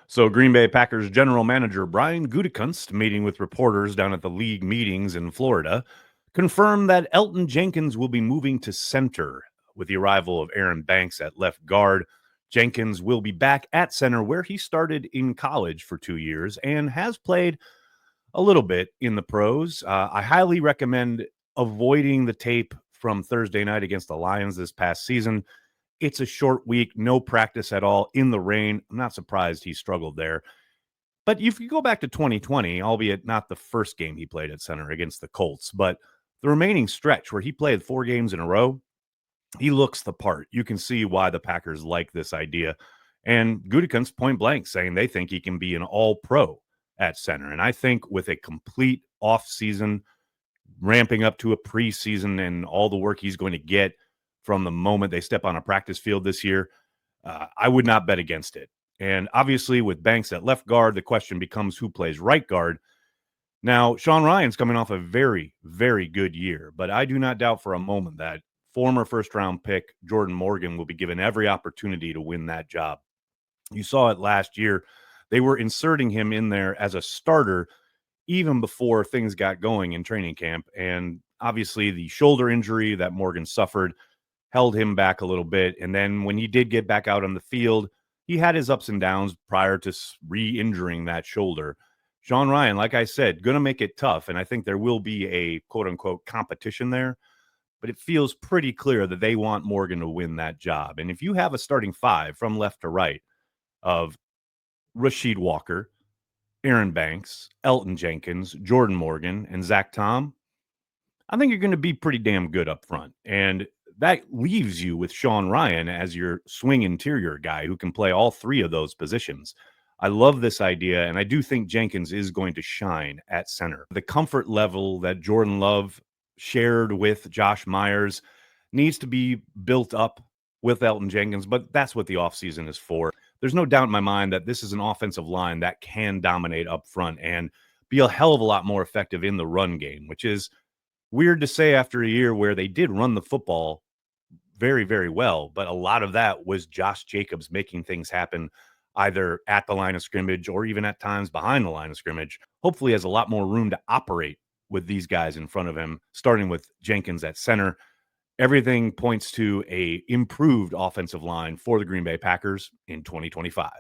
So, Green Bay Packers general manager Brian Gutekunst, meeting with reporters down at the league meetings in Florida, confirmed that Elgton Jenkins will be moving to center with the arrival of Aaron Banks at left guard. Jenkins will be back at center where he started in college for 2 years and has played a little bit in the pros. I highly recommend avoiding the tape from Thursday night against the Lions this past season. It's a short week, no practice at all in the rain. I'm not surprised he struggled there. But if you go back to 2020, albeit not the first game he played at center against the Colts, but the remaining stretch where he played 4 games in a row, he looks the part. You can see why the Packers like this idea. And Gutekunst point blank saying they think he can be an all pro at center. And I think with a complete off season, ramping up to a preseason and all the work he's going to get from the moment they step on a practice field this year, I would not bet against it. And obviously, with Banks at left guard, the question becomes who plays right guard. Now, Sean Ryan's coming off a very, very good year, but I do not doubt for a moment that former first round pick Jordan Morgan will be given every opportunity to win that job. You saw it last year. They were inserting him in there as a starter even before things got going in training camp. And obviously, the shoulder injury that Morgan suffered held him back a little bit. And then when he did get back out on the field, he had his ups and downs prior to re-injuring that shoulder. Sean Ryan, like I said, going to make it tough. And I think there will be a quote unquote competition there. But it feels pretty clear that they want Morgan to win that job. And if you have a starting five from left to right of Rasheed Walker, Aaron Banks, Elgton Jenkins, Jordan Morgan, and Zach Tom, I think you're going to be pretty damn good up front. And that leaves you with Sean Ryan as your swing interior guy who can play all three of those positions. I love this idea, and I do think Jenkins is going to shine at center. The comfort level that Jordan Love shared with Josh Myers needs to be built up with Elgton Jenkins, but that's what the offseason is for. There's no doubt in my mind that this is an offensive line that can dominate up front and be a hell of a lot more effective in the run game, which is weird to say after a year where they did run the football very, very well. But a lot of that was Josh Jacobs making things happen either at the line of scrimmage or even at times behind the line of scrimmage. Hopefully has a lot more room to operate with these guys in front of him, starting with Jenkins at center. Everything points to a improved offensive line for the Green Bay Packers in 2025.